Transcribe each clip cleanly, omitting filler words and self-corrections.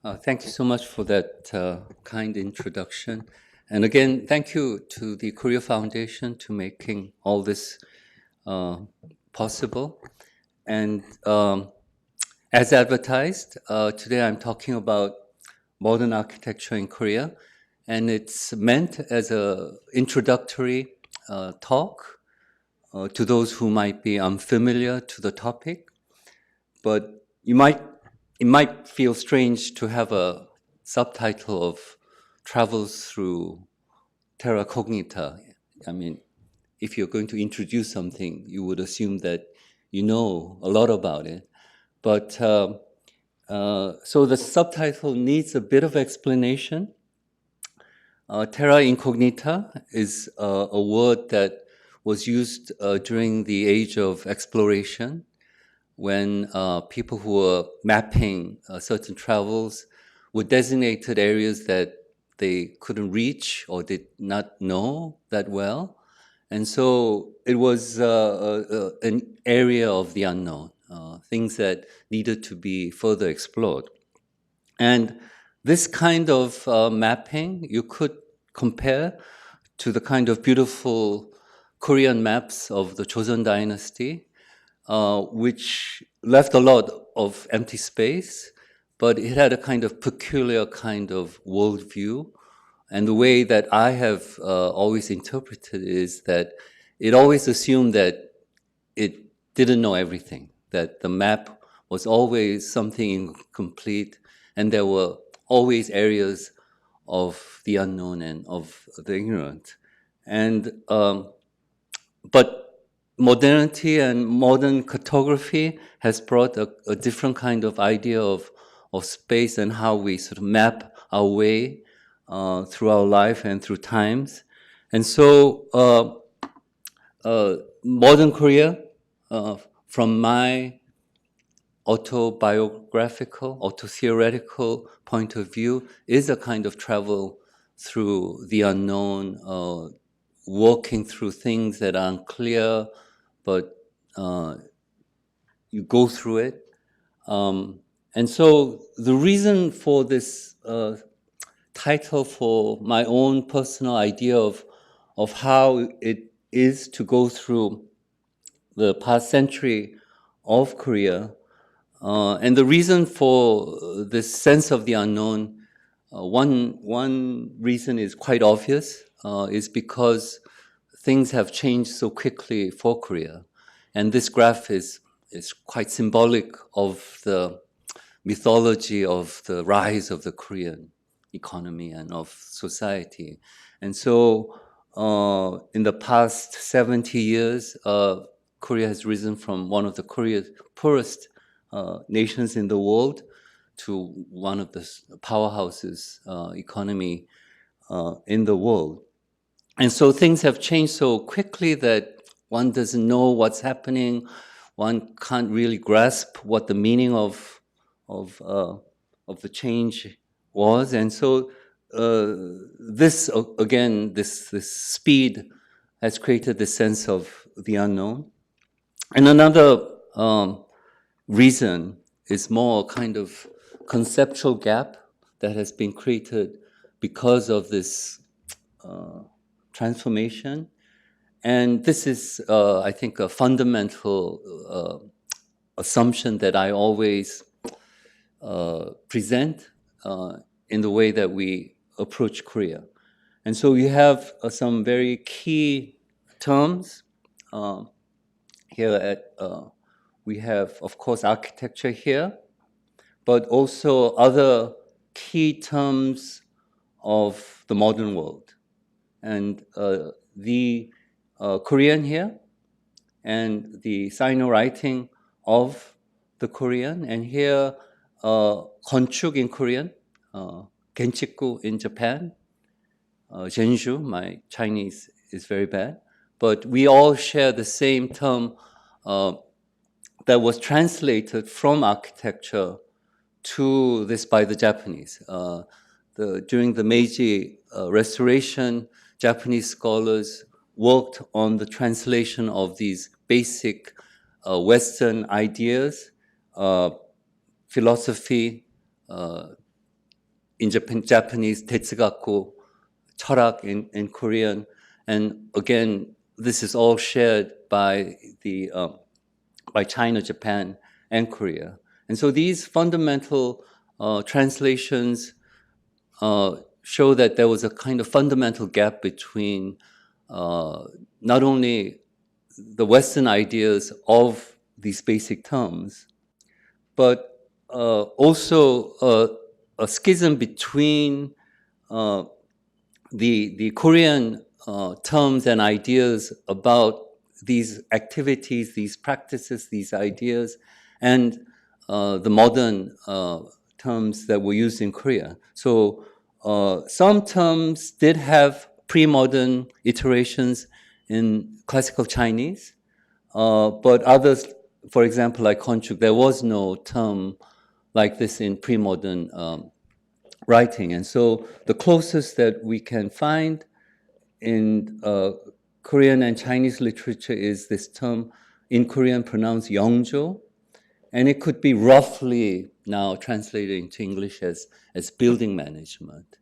Thank you so much for that kind introduction. And again, thank you to the Korea Foundation to making all this uh, possible. And as advertised, today I'm talking about modern architecture in Korea, and it's meant as a introductory talk to those who might be unfamiliar to the topic. But it might feel strange to have a subtitle of travels through Terra Cognita. I mean, if you're going to introduce something, you would assume that you know a lot about it. But so the subtitle needs a bit of explanation. Terra Incognita is a word that was used during the age of exploration when people who were mapping certain travels were designated areas that they couldn't reach or did not know that well. And so it was an area of the unknown, things that needed to be further explored. And this kind of mapping you could compare to the kind of beautiful Korean maps of the Joseon Dynasty, which left a lot of empty space, but it had a kind of peculiar kind of worldview. And the way that I have always interpreted is that it always assumed that it didn't know everything, that the map was always something incomplete, and there were always areas of the unknown and of the ignorant. And but modernity and modern cartography has brought a different kind of idea of space and how we sort of map our way through our life and through times. And so modern Korea, from my autobiographical, auto-theoretical point of view, is a kind of travel through the unknown, walking through things that are unclear, but you go through it. And so the reason for this title, for my own personal idea of how it is to go through the past century of Korea, and the reason for this sense of the unknown, one reason is quite obvious, is because things have changed so quickly for Korea. And this graph is quite symbolic of the mythology of the rise of the Korean economy and of society. And so in the past 70 years, Korea has risen from one of the Korea's poorest nations in the world to one of the powerhouses economy in the world. And so things have changed so quickly that one doesn't know what's happening. One can't really grasp what the meaning of the change was. And so this, again, this speed has created this sense of the unknown. And another reason is more kind of conceptual gap that has been created because of this transformation. And this is, I think, a fundamental assumption that I always present in the way that we approach Korea. And so you have some very key terms here at, we have, of course, architecture here, but also other key terms of the modern world. And the Korean here and the Sino-writing of the Korean, and here 건축 in Korean, genchiku in Japan, Zhenzhu, my Chinese is very bad, but we all share the same term that was translated from architecture to this by the Japanese. During the Meiji Restoration, Japanese scholars worked on the translation of these basic Western ideas, philosophy, in Japanese, tetsugaku, 철학 in Korean. And again, this is all shared by by China, Japan, and Korea. And so these fundamental translations show that there was a kind of fundamental gap between not only the Western ideas of these basic terms, but also a schism between the Korean terms and ideas about these activities, these practices, these ideas, and the modern terms that were used in Korea. So some terms did have pre-modern iterations in classical Chinese, but others, for example, like konchuk, there was no term like this in pre-modern writing. And so the closest that we can find in Korean and Chinese literature is this term in Korean pronounced 영조, and it could be roughly now translated into English as building management.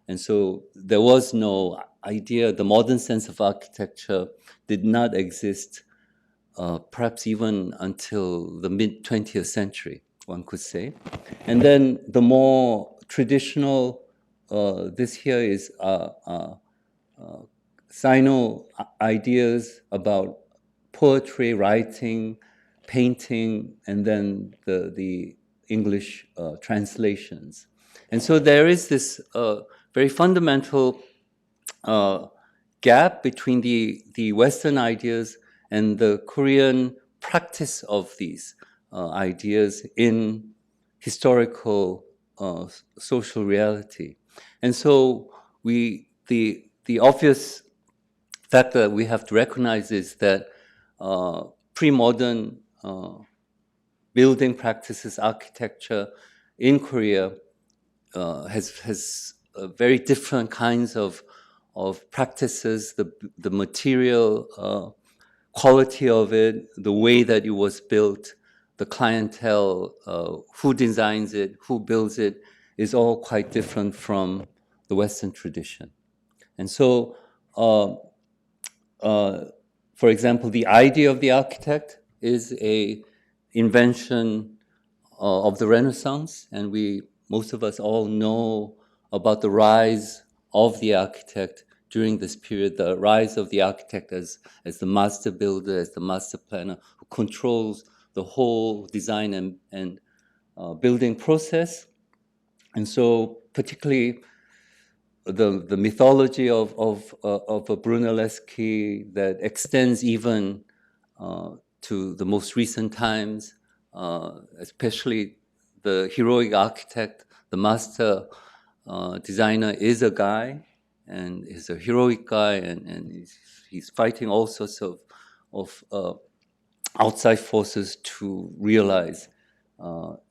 And so there was no idea, the modern sense of architecture did not exist perhaps even until the mid-20th century, one could say. And then the more traditional, this here is Sino ideas about poetry, writing, painting, and then the English translations. And so there is this very fundamental gap between the Western ideas and the Korean practice of these ideas in historical social reality. And so the obvious fact that we have to recognize is that pre-modern building practices, architecture in Korea has very different kinds of practices, the material quality of it, the way that it was built, the clientele, who designs it, who builds it, is all quite different from the Western tradition. And so, for example, the idea of the architect is a invention of the Renaissance, and most of us all know about the rise of the architect during this period, the rise of the architect as the master builder, as the master planner, who controls the whole design and building process. And so particularly the mythology of a Brunelleschi that extends even to the most recent times, especially the heroic architect, the master designer is a guy, and he's a heroic guy, and he's fighting all sorts of outside forces to realize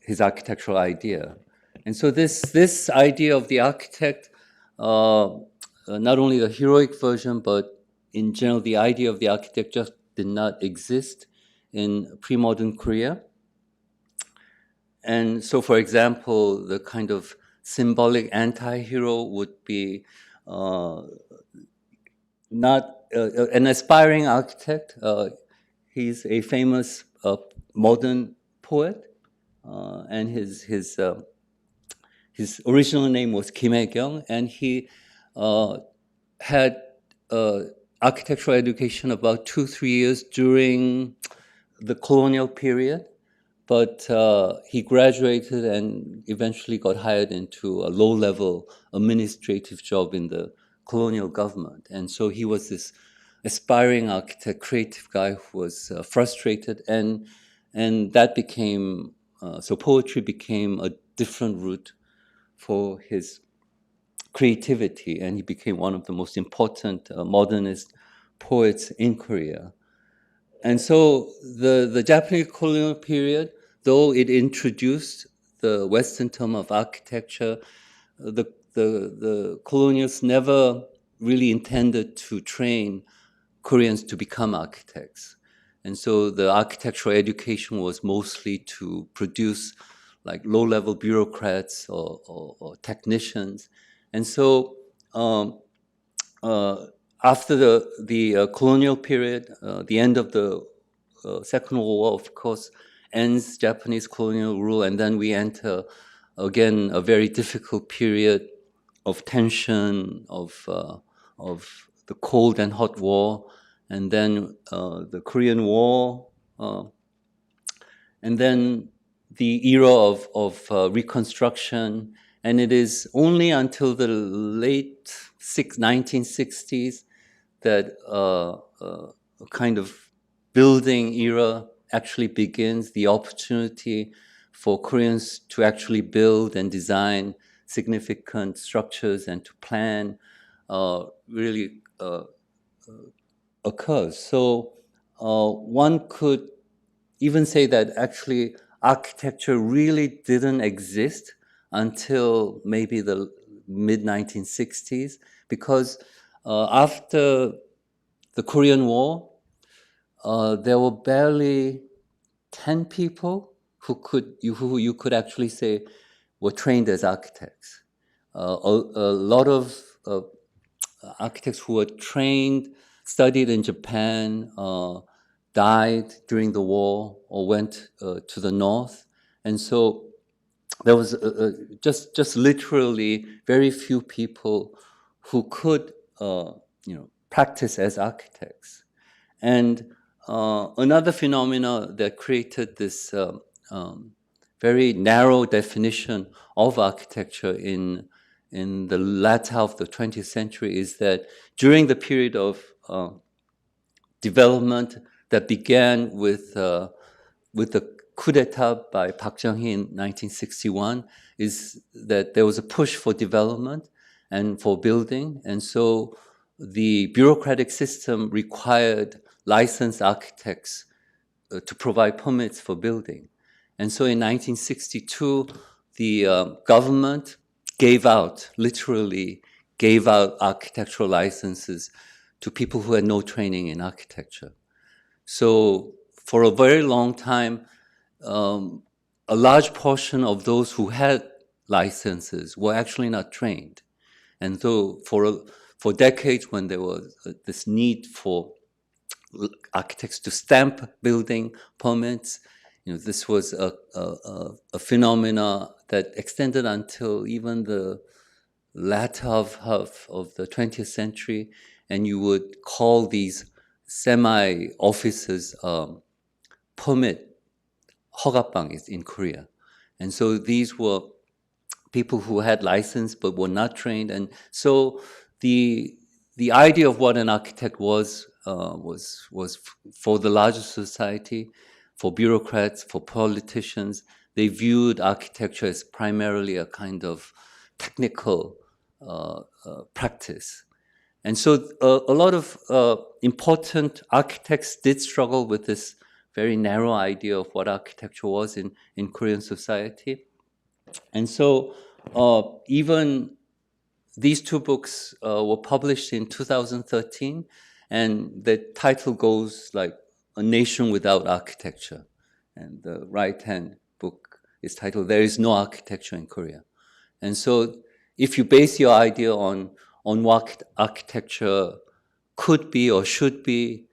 his architectural idea. And so this idea of the architect, not only the heroic version, but in general, the idea of the architect just did not exist in pre-modern Korea. And so, for example, the kind of symbolic anti-hero would be not an aspiring architect. He's a famous modern poet, and his original name was Kim Hae-kyung, and he had architectural education about 2-3 years during the colonial period, but he graduated and eventually got hired into a low-level administrative job in the colonial government. And so he was this aspiring architect, creative guy who was frustrated, and that became, so poetry became a different route for his creativity, and he became one of the most important modernist poets in Korea. And so the Japanese colonial period, though it introduced the Western term of architecture, the colonials never really intended to train Koreans to become architects. And so the architectural education was mostly to produce like low-level bureaucrats or technicians. And so after the colonial period, the end of the Second World War, of course, ends Japanese colonial rule, and then we enter again a very difficult period of tension, of the Cold and Hot War, and then the Korean War, and then the era of Reconstruction. And it is only until the late 1960s that a kind of building era actually begins, the opportunity for Koreans to actually build and design significant structures and to plan really occurs. So one could even say that actually architecture really didn't exist until maybe the mid 1960s, because after the Korean War, there were barely 10 people who you could actually say were trained as architects. A lot of architects who were trained, studied in Japan, died during the war or went to the north. And so there was just literally very few people who could practice as architects. And another phenomena that created this very narrow definition of architecture in the latter half of the 20th century is that during the period of development that began with the coup d'etat by Park Chung-hee in 1961, is that there was a push for development and for building. And so the bureaucratic system required licensed architects to provide permits for building. And so in 1962, the government literally gave out architectural licenses to people who had no training in architecture. So for a very long time, a large portion of those who had licenses were actually not trained. And so for decades, when there was this need for architects to stamp building permits, this was a phenomena that extended until even the latter half of the 20th century, and you would call these semi-offices permit 허가방 in Korea. And so these were people who had license but were not trained. And so the idea of what an architect was for the larger society, for bureaucrats, for politicians. They viewed architecture as primarily a kind of technical practice. And so a lot of important architects did struggle with this very narrow idea of what architecture was in Korean society. And so even these two books were published in 2013, and the title goes like A Nation Without Architecture. And the right-hand book is titled There Is No Architecture in Korea. And so if you base your idea on what architecture could be or should be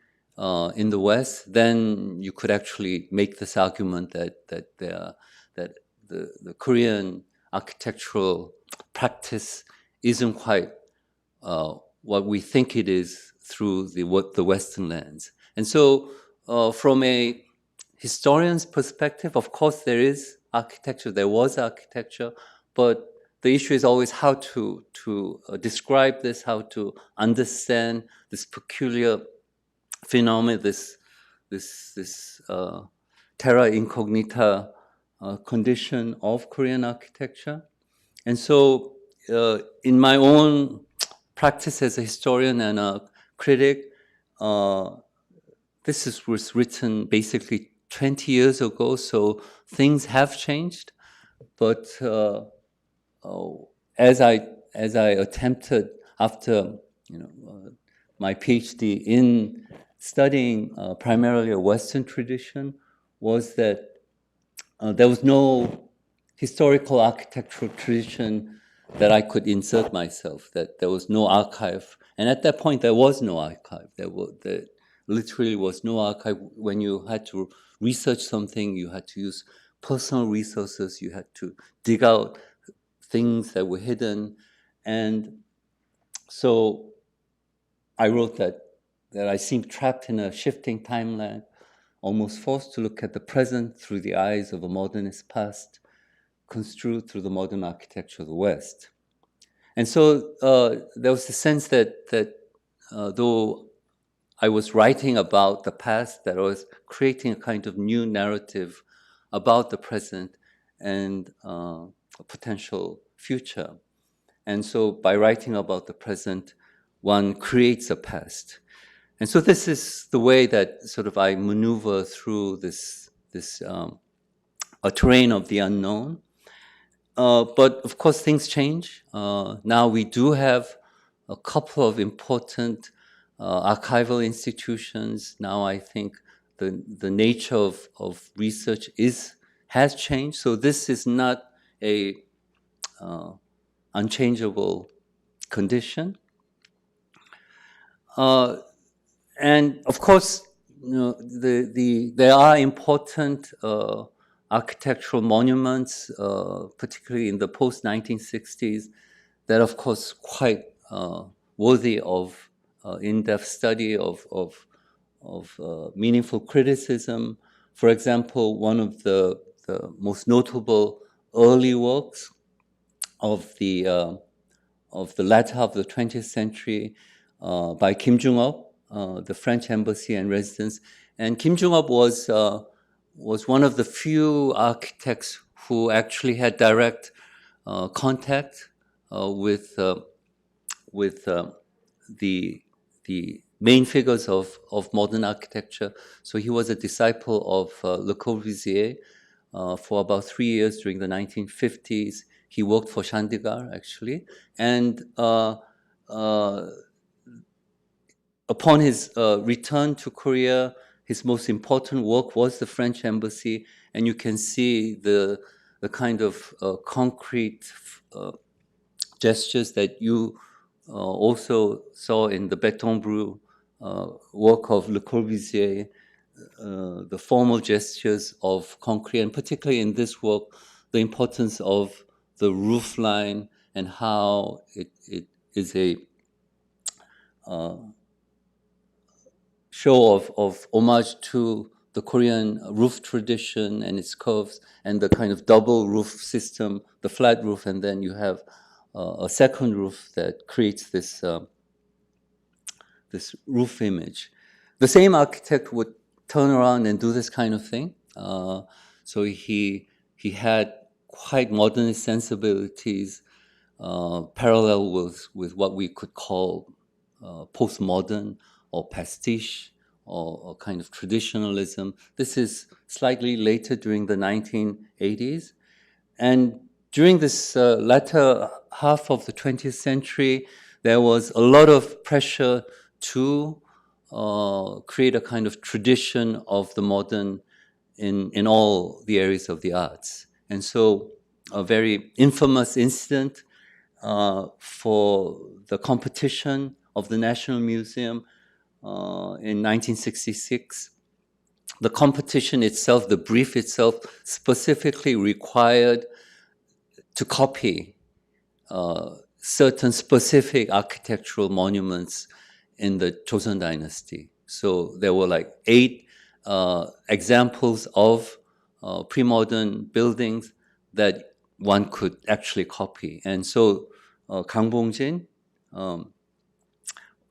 in the West, then you could actually make this argument that the Korean architectural practice isn't quite what we think it is through the Western lens. And so from a historian's perspective, of course there is architecture, there was architecture, but the issue is always how to describe this, how to understand this peculiar phenomenon, this terra incognita condition of Korean architecture. And so in my own practice as a historian and a critic, this was written basically 20 years ago, so things have changed. But as I attempted after my PhD in studying primarily a Western tradition, was that there was no historical architectural tradition that I could insert myself, that there was no archive. And at that point, there was no archive. There literally was no archive. When you had to research something, you had to use personal resources, you had to dig out things that were hidden. And so I wrote that I seemed trapped in a shifting timeline, almost forced to look at the present through the eyes of a modernist past, construed through the modern architecture of the West. And so there was the sense that though I was writing about the past, that I was creating a kind of new narrative about the present and a potential future. And so by writing about the present, one creates a past. And so this is the way that sort of I maneuver through this a terrain of the unknown. But of course, things change. Now we do have a couple of important archival institutions. Now I think the nature of research has changed. So this is not a unchangeable condition. And of course, there are important architectural monuments, particularly in the post-1960s, that of course quite worthy of in-depth study, of meaningful criticism. For example, one of the most notable early works of the latter half of the 20th century by Kim Jung-up, the French embassy and residence. And Kim Jung-up was one of the few architects who actually had direct contact with the main figures of modern architecture. So he was a disciple of Le Corbusier for about 3 years during the 1950s. He worked for Chandigarh, actually. And upon his return to Korea, his most important work was the French embassy. And you can see the kind of concrete gestures that you also saw in the Beton Brut work of Le Corbusier, the formal gestures of concrete, and particularly in this work, the importance of the roof line and how it is a show of homage to the Korean roof tradition and its curves and the kind of double roof system, the flat roof, and then you have a second roof that creates this this roof image. The same architect would turn around and do this kind of thing. So he had quite modernist sensibilities, parallel with what we could call postmodern or pastiche or kind of traditionalism. This is slightly later during the 1980s. And during this latter half of the 20th century, there was a lot of pressure to create a kind of tradition of the modern in all the areas of the arts. And so a very infamous incident for the competition of the National Museum in 1966. The competition itself, the brief itself, specifically required to copy certain specific architectural monuments in the Joseon Dynasty. So there were like 8 examples of pre-modern buildings that one could actually copy. And so Kang Bong-jin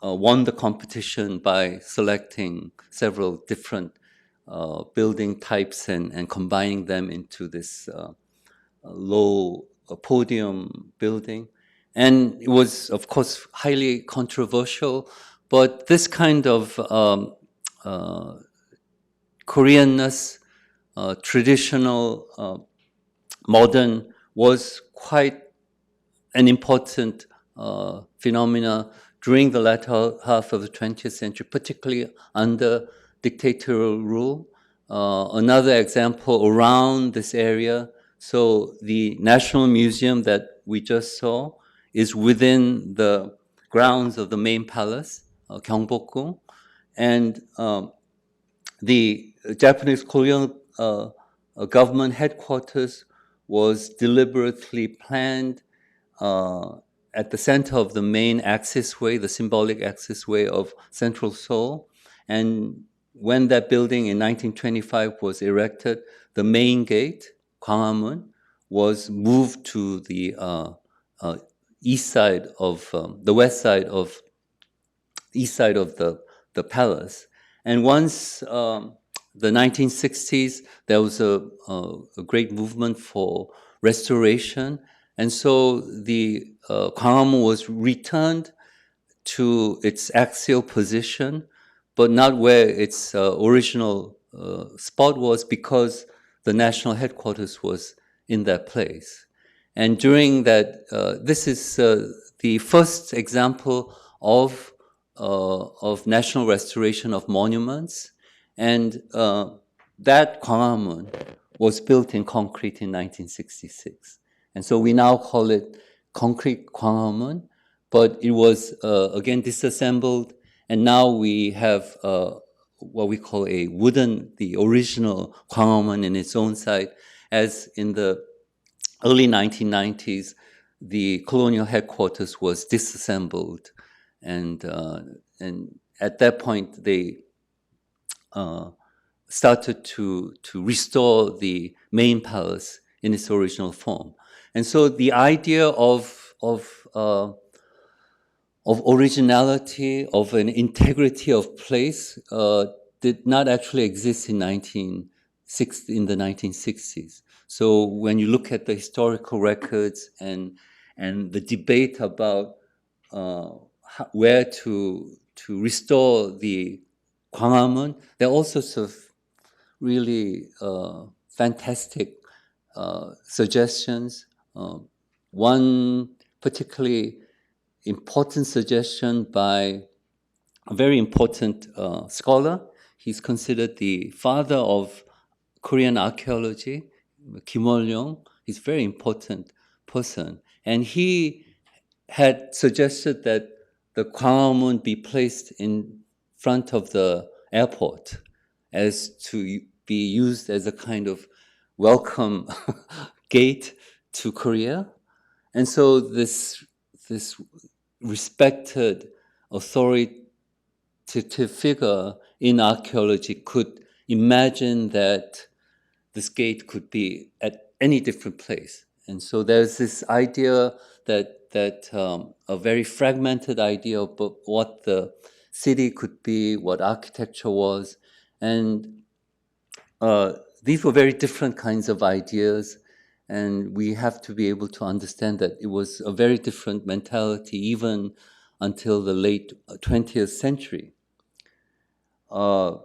won the competition by selecting several different building types and combining them into this low podium building. And it was, of course, highly controversial, but this kind of Koreanness, traditional, modern, was quite an important phenomena during the latter half of the 20th century, particularly under dictatorial rule. Another example around this area, So the National Museum that we just saw is within the grounds of the main palace, Gyeongbokgung, and the Japanese colonial government headquarters was deliberately planned at the center of the main axis way, the symbolic axis way of central Seoul. And when that building in 1925 was erected, the main gate, Gwanghwamun, was moved to the east side of the west side of east side of the palace. And once the 1960s, there was a great movement for restoration. And so the Gwanghwamun was returned to its axial position, but not where its original spot was, because the national headquarters was in that place. And during that, this is the first example of national restoration of monuments. And that Gwanghwamun was built in concrete in 1966. And so we now call it concrete Gwanghwamun, but it was, again, disassembled. And now we have what we call a wooden, the original Gwanghwamun in its own site, as in the early 1990s, the colonial headquarters was disassembled. And at that point, they started to restore the main palace in its original form. And so the idea of originality, of an integrity of place, did not actually exist in the 1960s. So when you look at the historical records and the debate about where to restore the Gwanghwamun, there are all sorts of really fantastic suggestions. One particularly important suggestion by a very important scholar. He's considered the father of Korean archaeology, Kim Wol-yong. He's a very important person. And he had suggested that the Gwanghwamun be placed in front of the airport as to be used as a kind of welcome gate to Korea. And so this respected authoritative figure in archaeology could imagine that this gate could be at any different place. And so there's this idea that a very fragmented idea of what the city could be, what architecture was. And these were very different kinds of ideas. And we have to be able to understand that it was a very different mentality even until the late 20th century. And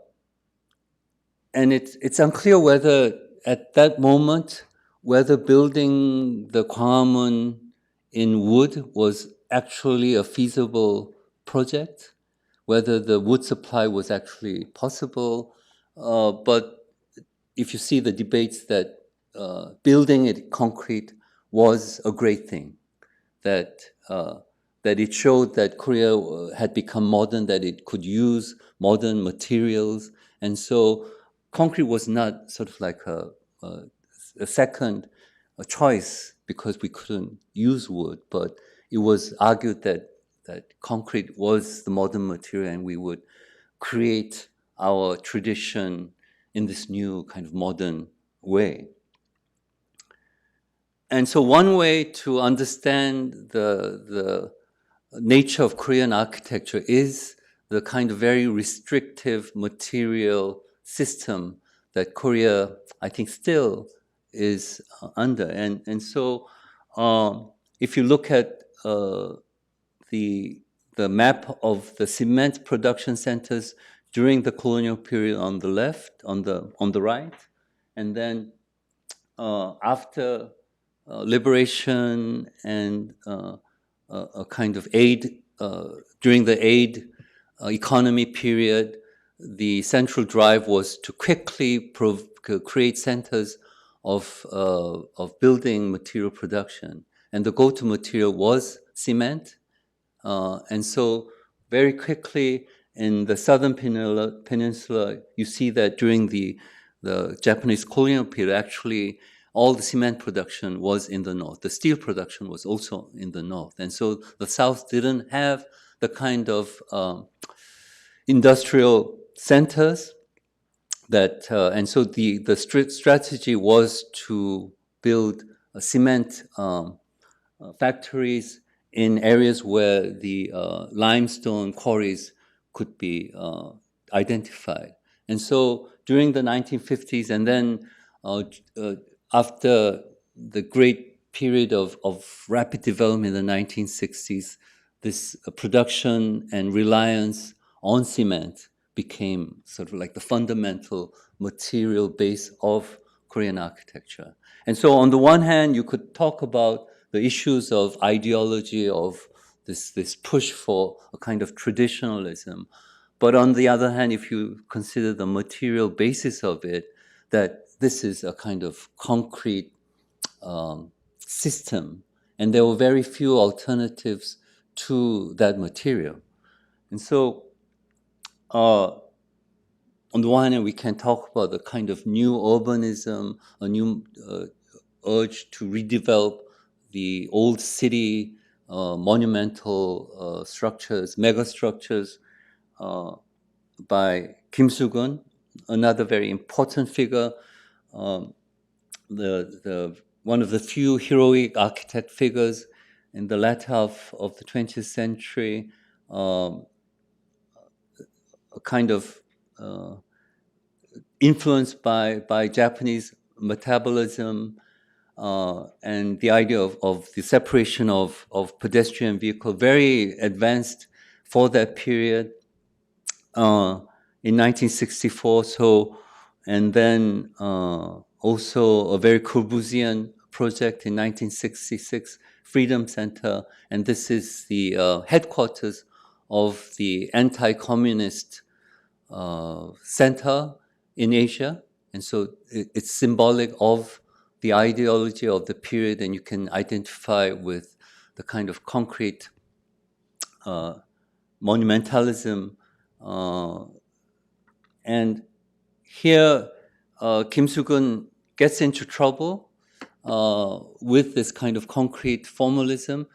it's unclear whether at that moment, whether building the Gwanghwamun in wood was actually a feasible project, whether the wood supply was actually possible. But if you see the debates that building it concrete was a great thing, that it showed that Korea had become modern, that it could use modern materials. And so concrete was not sort of like a second choice because we couldn't use wood, but it was argued that concrete was the modern material and we would create our tradition in this new kind of modern way. And so one way to understand the nature of Korean architecture is the kind of very restrictive material system that Korea, I think, still is under. And so if you look at the map of the cement production centers during the colonial period on the left, on the right, and then after liberation and a kind of aid during the aid economy period, the central drive was to quickly create centers of building material production, and the go-to material was cement. And so very quickly in the southern peninsula, you see that during the Japanese colonial period, actually all the cement production was in the north. The steel production was also in the north. And so the south didn't have the kind of industrial centers that, and so the strategy was to build cement factories in areas where the limestone quarries could be identified. And so during the 1950s, and then uh, uh, after the great period of rapid development in the 1960s, this production and reliance on cement became sort of like the fundamental material base of Korean architecture. And so on the one hand, you could talk about the issues of ideology, of this push for a kind of traditionalism. But on the other hand, if you consider the material basis of it, that this is a kind of concrete system, and there were very few alternatives to that material. And so on the one hand, we can talk about the kind of new urbanism, a new urge to redevelop the old city monumental structures, megastructures by Kim Soo-gun, another very important figure, the one of the few heroic architect figures in the latter half of the 20th century, a kind of influenced by Japanese metabolism and the idea of the separation of pedestrian vehicle, very advanced for that period in 1964. So, and then also a very Corbusian project in 1966, Freedom Center, and this is the headquarters of the anti-communist center in Asia. And so it's symbolic of the ideology of the period, and you can identify with the kind of concrete monumentalism. And here, Kim Soo-gun gets into trouble with this kind of concrete formalism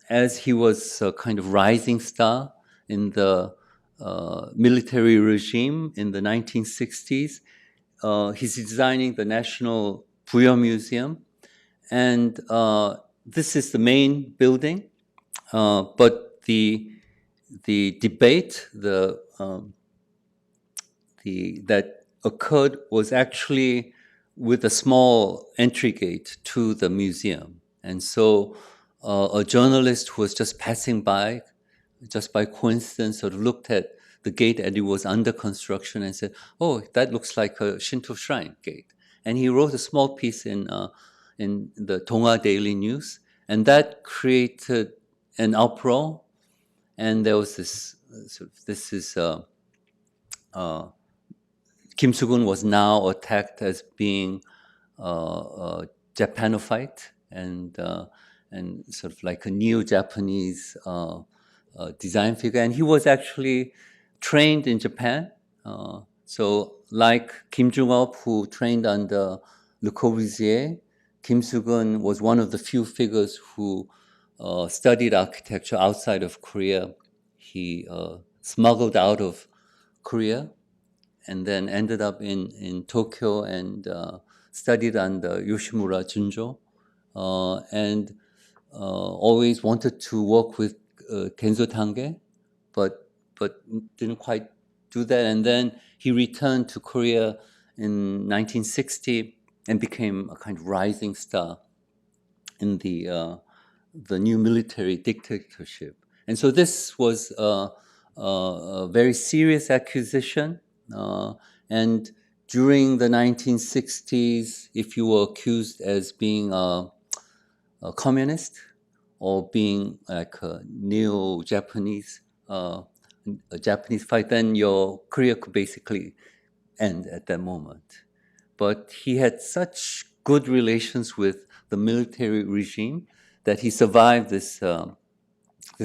as he was a kind of rising star in the military regime in the 1960s. He's designing the National Bureau Museum, and this is the main building. But the debate that occurred was actually with a small entry gate to the museum, and so a journalist who was just passing by, just by coincidence, sort of looked at the gate and it was under construction and said, "Oh, that looks like a Shinto shrine gate." And he wrote a small piece in the Donghwa Daily News, and that created an uproar. And there was this Kim Soo-gun was now attacked as being Japanophyte and sort of like a neo-Japanese design figure. And he was actually trained in Japan. So like Kim Jung-up, who trained under Le Corbusier, Kim Soo-gun was one of the few figures who studied architecture outside of Korea. He smuggled out of Korea and then ended up in Tokyo and studied under Yoshimura Junjo, and always wanted to work with Genzo Tange, but didn't quite do that. And then he returned to Korea in 1960 and became a kind of rising star in the new military dictatorship. And so this was a very serious accusation. And during the 1960s, if you were accused as being a communist or being like a neo-Japanese, a Japanese fight, then your career could basically end at that moment. but he had such good relations with the military regime that he survived this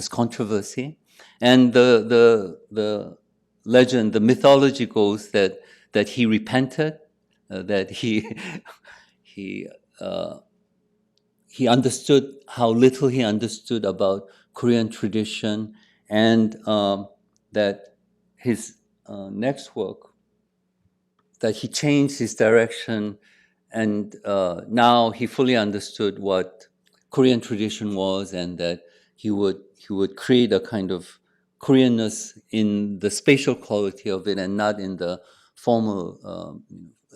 controversy. And the legend, the mythology goes that he repented, that he uh, he understood how little he understood about Korean tradition, and that his next work, that he changed his direction, and now he fully understood what Korean tradition was, and that he would create a kind of Koreanness in the spatial quality of it, and not in the formal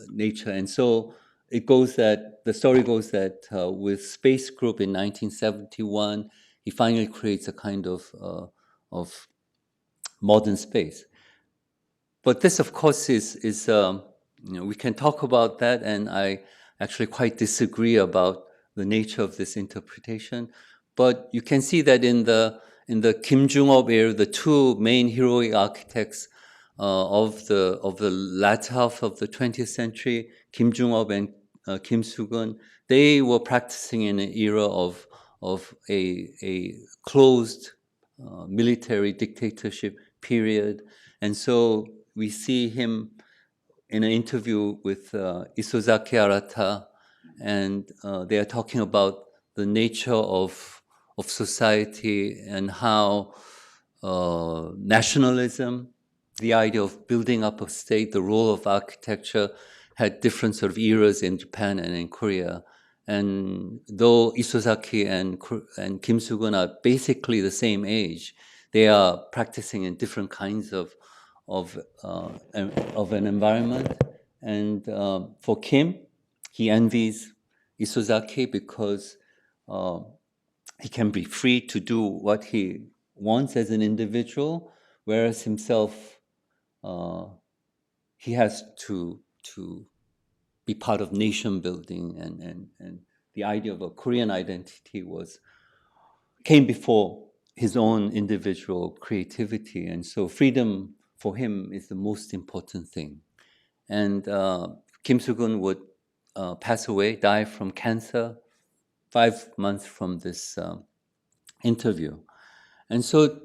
nature. And so the story goes that with Space Group in 1971, he finally creates a kind of modern space. But this, of course, is we can talk about that, and I actually quite disagree about the nature of this interpretation. But you can see that in the Kim Jung-up era, the two main heroic architects of the latter half of the 20th century, Kim Jung-up and Kim Soo-gun, they were practicing in an era of a closed military dictatorship period, and so we see him in an interview with Isozaki Arata, and they are talking about the nature of society, and how nationalism, the idea of building up a state, the role of architecture, had different sort of eras in Japan and in Korea. And though Isozaki and Kim Soo-gun are basically the same age, they are practicing in different kinds of an environment. And for Kim, he envies Isozaki because he can be free to do what he wants as an individual, whereas himself, he has to be part of nation building, and the idea of a Korean identity came before his own individual creativity. And so freedom for him is the most important thing. And Kim Soo-gun would pass away, die from cancer, 5 months from this interview. And so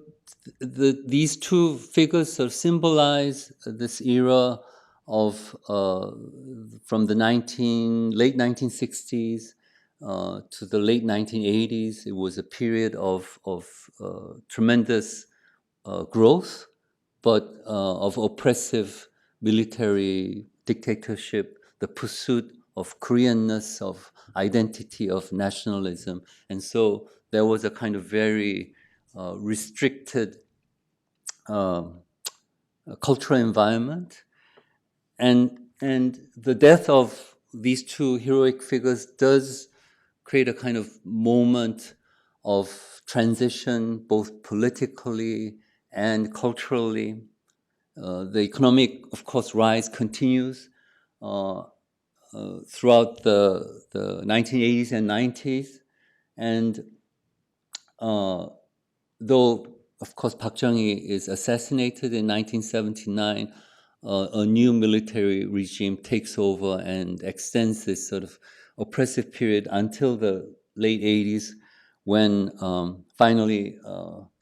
these two figures sort of symbolize this era of from the late 1960s to the late 1980s. It was a period of tremendous growth, but of oppressive military dictatorship, the pursuit of Koreanness, of identity, of nationalism. And so there was a kind of very restricted cultural environment. And the death of these two heroic figures does create a kind of moment of transition, both politically and culturally. The economic, of course, rise continues throughout the 1980s and 90s. And though, of course, Park Chung-hee is assassinated in 1979, a new military regime takes over and extends this sort of oppressive period until the late 80s, when finally,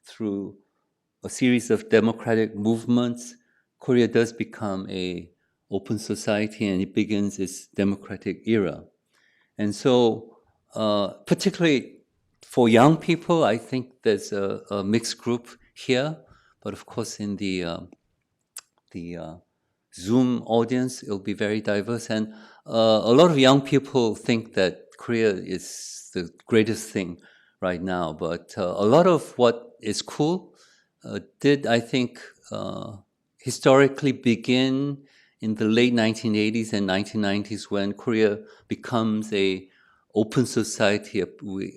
through a series of democratic movements, Korea does become a open society, and it begins its democratic era. And so, particularly for young people, I think there's a mixed group here. But of course, in the Zoom audience, it'll be very diverse. And a lot of young people think that Korea is the greatest thing right now. But a lot of what is cool did, I think, historically begin in the late 1980s and 1990s, when Korea becomes a open society,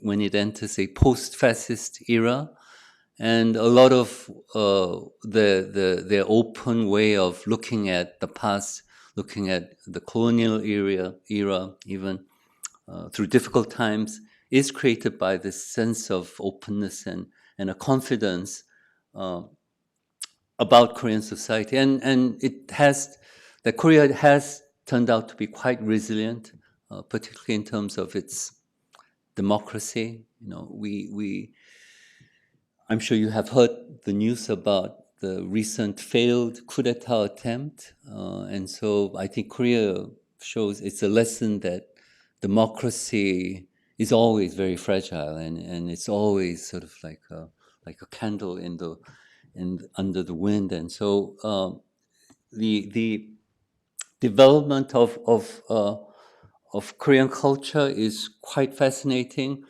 when it enters a post-fascist era. And a lot of their open way of looking at the past, looking at the colonial era even through difficult times, is created by this sense of openness and a confidence about Korean society. And it has, that Korea has turned out to be quite resilient, particularly in terms of its democracy. I'm sure you have heard the news about the recent failed coup d'etat attempt, and so I think Korea shows it's a lesson that democracy is always very fragile, and it's always sort of like a candle under the wind, and so the development of Korean culture is quite fascinating.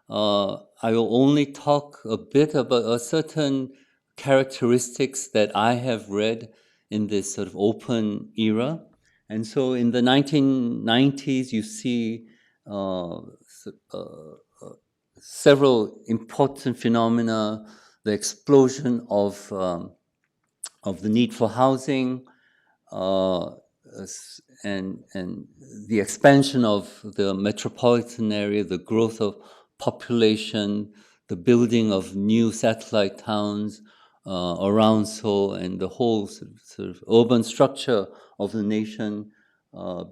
I will only talk a bit about a certain characteristics that I have read in this sort of open era. And so in the 1990s, you see several important phenomena, the explosion of the need for housing, and the expansion of the metropolitan area, the growth of population, the building of new satellite towns around Seoul, and the whole sort of urban structure of the nation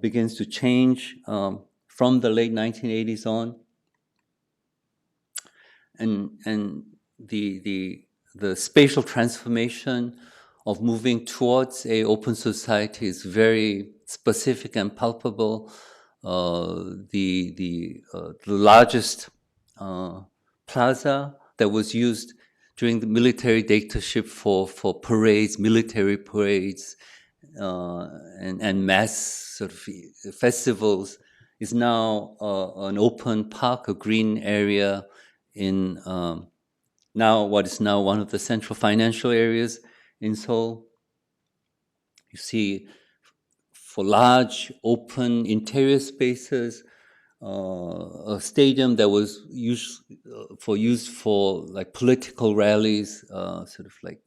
begins to change from the late 1980s on, and the spatial transformation of moving towards a open society is very specific and palpable. The largest plaza that was used during the military dictatorship for parades, military parades, and mass sort of festivals is now an open park, a green area in now what is now one of the central financial areas in Seoul. You see, for large open interior spaces, a stadium that was used for like political rallies, sort of like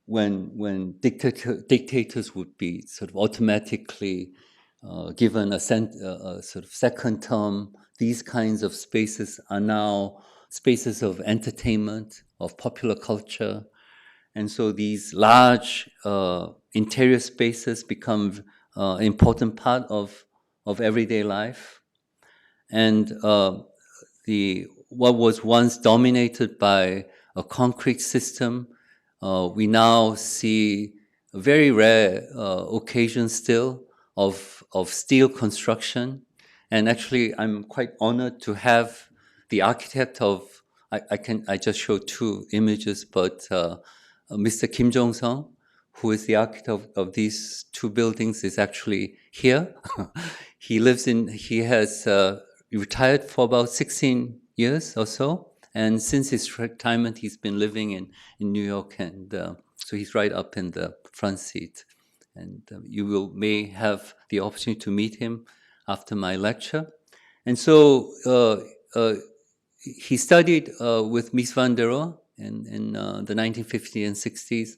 when dictators would be sort of automatically given a sort of second term. These kinds of spaces are now spaces of entertainment, of popular culture. And so these large interior spaces become an important part of everyday life. And what was once dominated by a concrete system, we now see a very rare occasion still of steel construction. And actually, I'm quite honored to have the architect of, I just showed two images, but Mr. Kim Jong-sung, who is the architect of these two buildings, is actually here. He has retired for about 16 years or so. And since his retirement, he's been living in New York. And so he's right up in the front seat. And you may have the opportunity to meet him after my lecture. And so he studied with Mies van der Rohe in the 1950s and 60s,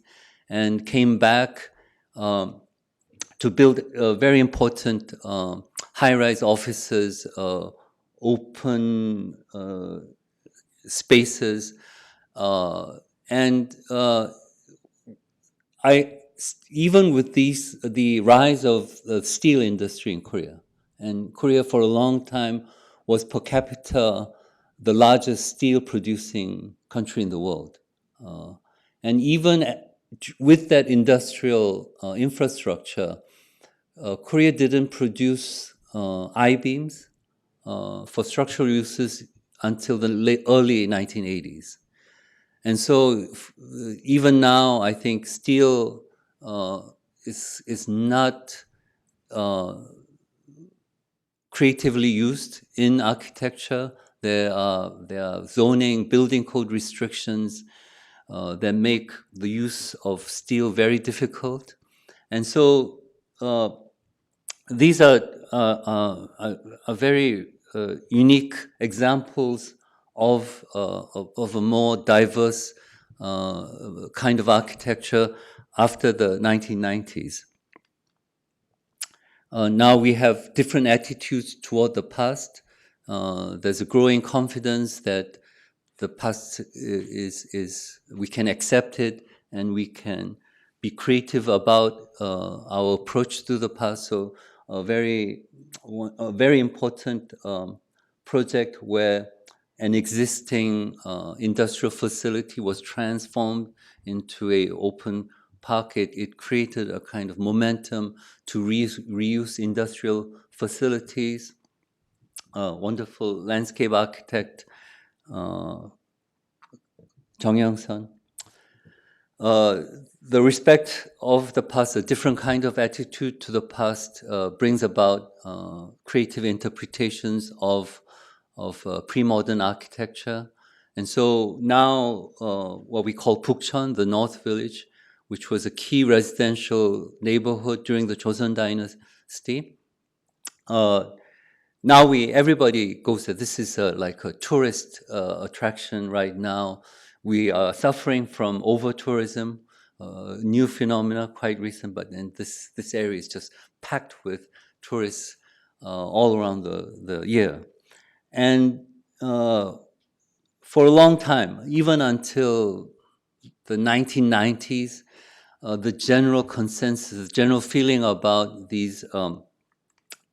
and came back to build very important high-rise offices, open spaces, and even with the rise of the steel industry in Korea, and Korea for a long time was per capita the largest steel producing country in the world. And even with that industrial infrastructure, Korea didn't produce I-beams for structural uses until the early 1980s. And so even now, I think steel is not creatively used in architecture. There are zoning, building code restrictions that make the use of steel very difficult. And so these are very unique examples of a more diverse kind of architecture after the 1990s. Now we have different attitudes toward the past. There's a growing confidence that the past we can accept it and we can be creative about our approach to the past. So a very important project where an existing industrial facility was transformed into a open park. It created a kind of momentum to reuse industrial facilities. Wonderful landscape architect Jung Young-sun. The respect of the past, a different kind of attitude to the past, brings about creative interpretations of pre-modern architecture. And so now what we call Bukchon, the North Village, which was a key residential neighborhood during the Joseon Dynasty, now everybody goes there. This is like a tourist attraction right now. We are suffering from over-tourism, new phenomena, quite recent, but then this area is just packed with tourists all around the year. And for a long time, even until the 1990s, the general consensus, general feeling about these,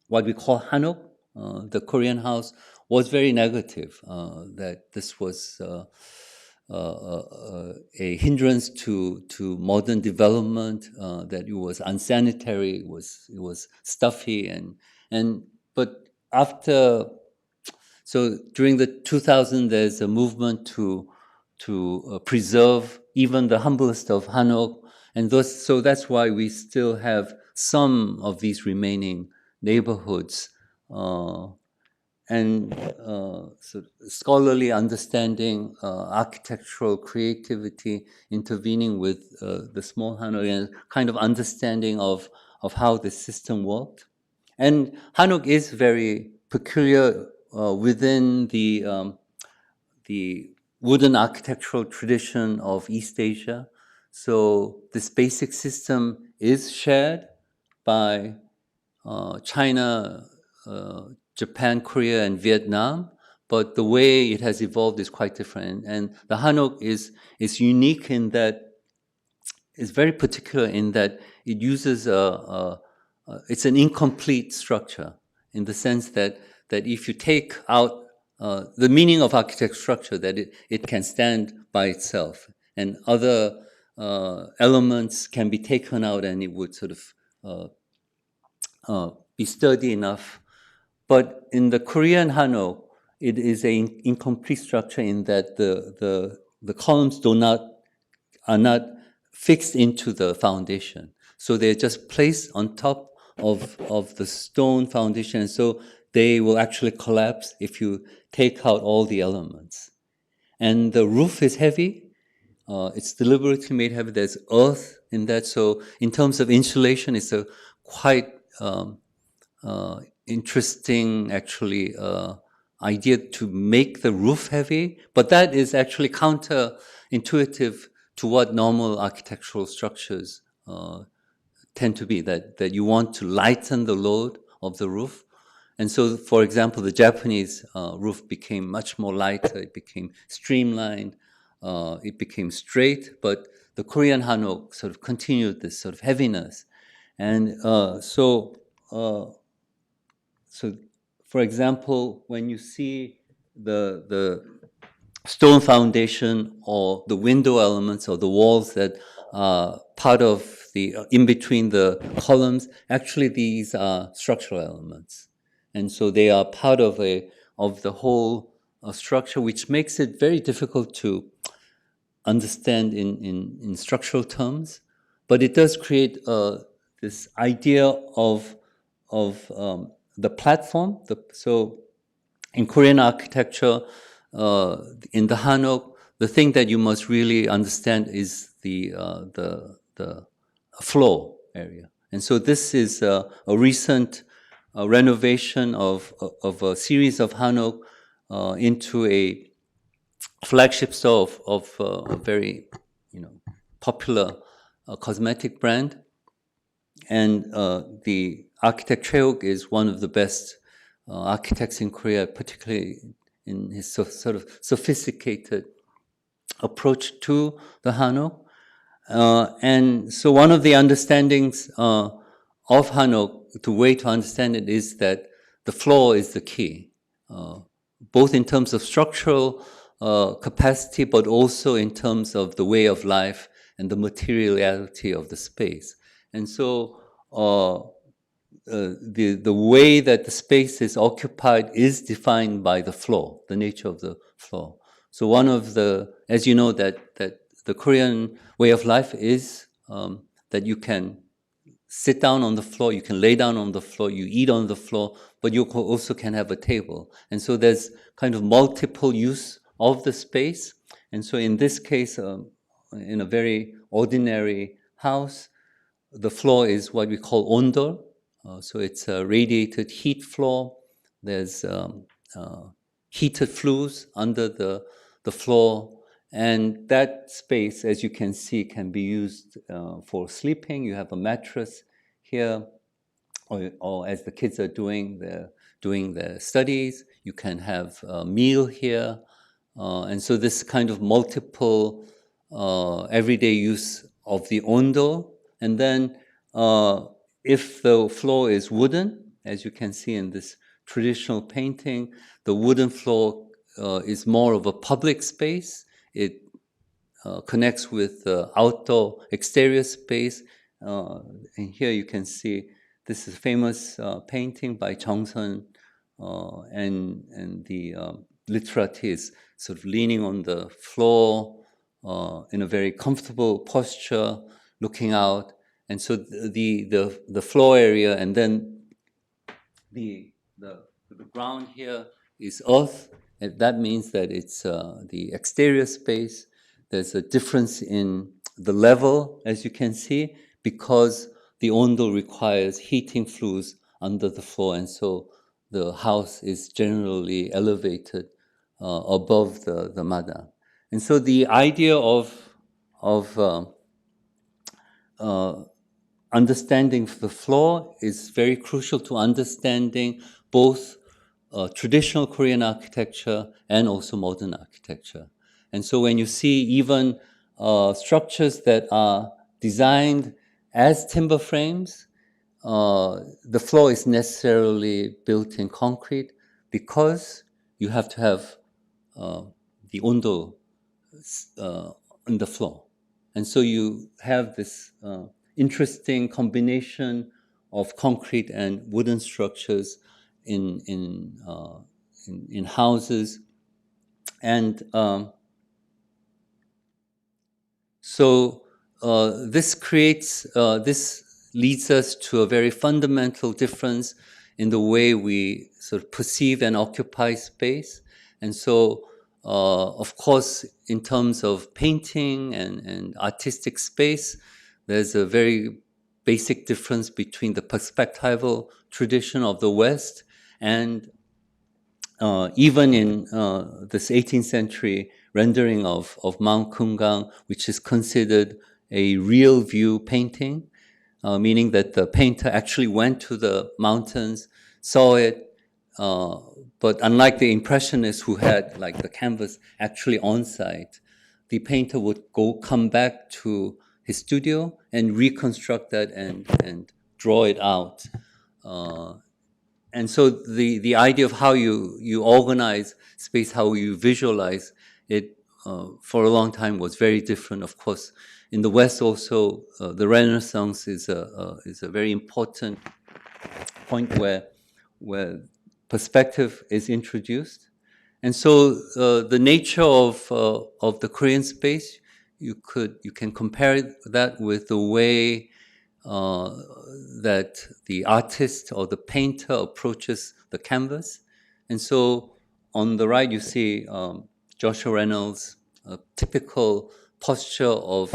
what we call hanok, the Korean house, was very negative, that this was a hindrance to modern development, that it was unsanitary, it was stuffy, but after, so during the 2000s, there's a movement to preserve even the humblest of hanok, and so that's why we still have some of these remaining neighborhoods. So scholarly understanding, architectural creativity intervening with the small hanok, and kind of understanding of how the system worked. And hanok is very peculiar within the wooden architectural tradition of East Asia. So this basic system is shared by China, Japan, Korea, and Vietnam, but the way it has evolved is quite different. And the hanok is unique in that, is very particular in that it uses it's an incomplete structure, in the sense that if you take out the meaning of architect structure, that it can stand by itself, and other elements can be taken out and it would sort of be sturdy enough. But in the Korean hanok, it is an incomplete structure in that the columns are not fixed into the foundation. So they're just placed on top of the stone foundation. So they will actually collapse if you take out all the elements. And the roof is heavy. It's deliberately made heavy. There's earth in that. So in terms of insulation, it's a quite interesting, actually, idea to make the roof heavy. But that is actually counterintuitive to what normal architectural structures tend to be, that you want to lighten the load of the roof. And so, for example, the Japanese roof became much more lighter. It became streamlined. It became straight. But the Korean hanok sort of continued this sort of heaviness. And so, for example, when you see the stone foundation or the window elements or the walls that are part of the in between the columns, actually these are structural elements, and so they are part of the whole structure, which makes it very difficult to understand in structural terms. But it does create this idea of the platform. So in Korean architecture, in the hanok, the thing that you must really understand is the floor area. And so this is a recent renovation of a series of hanok into a flagship store of a very, popular cosmetic brand. And the architect Cheok is one of the best architects in Korea, particularly in his sort of sophisticated approach to the hanok. And so one of the understandings of Hanok, the way to understand it is that the floor is the key, both in terms of structural capacity, but also in terms of the way of life and the materiality of the space. And so the way that the space is occupied is defined by the floor, the nature of the floor. So one of the, as you know, that the Korean way of life is that you can sit down on the floor, you can lay down on the floor, you eat on the floor, but you also can have a table. And so there's kind of multiple use of the space. And so in this case, in a very ordinary house, the floor is what we call ondol. So it's a radiated heat floor. There's heated flues under the floor. And that space, as you can see, can be used for sleeping. You have a mattress here, or as the kids are doing their studies, you can have a meal here. And so this kind of multiple everyday use of the ondo. And then if the floor is wooden, as you can see in this traditional painting, the wooden floor is more of a public space. It connects with the outdoor exterior space. And here you can see this is a famous painting by Jung-sun, and the literati is sort of leaning on the floor in a very comfortable posture, looking out. And so the floor area, and then the ground here is earth. And that means that it's the exterior space. There's a difference in the level, as you can see, because the ondo requires heating flues under the floor, and so the house is generally elevated above the madam. And so the idea of understanding the floor is very crucial to understanding both traditional Korean architecture and also modern architecture. And so when you see even structures that are designed as timber frames, the floor is necessarily built in concrete because you have to have the ondo on the floor. And so you have this interesting combination of concrete and wooden structures in houses. And so this leads us to a very fundamental difference in the way we sort of perceive and occupy space. And so, of course, in terms of painting and artistic space, there's a very basic difference between the perspectival tradition of the West and even in this 18th century rendering of Mount Kumgang, which is considered a real view painting, meaning that the painter actually went to the mountains, saw it, but unlike the Impressionists who had like the canvas actually on site, the painter would come back to his studio and reconstruct that and draw it out. And so the idea of how you organize space, how you visualize it, for a long time was very different. Of course, in the West also, the Renaissance is a very important point where perspective is introduced. And so the nature of the Korean space, you can compare that with the way that the artist or the painter approaches the canvas. And so on the right, you see Joshua Reynolds' typical posture of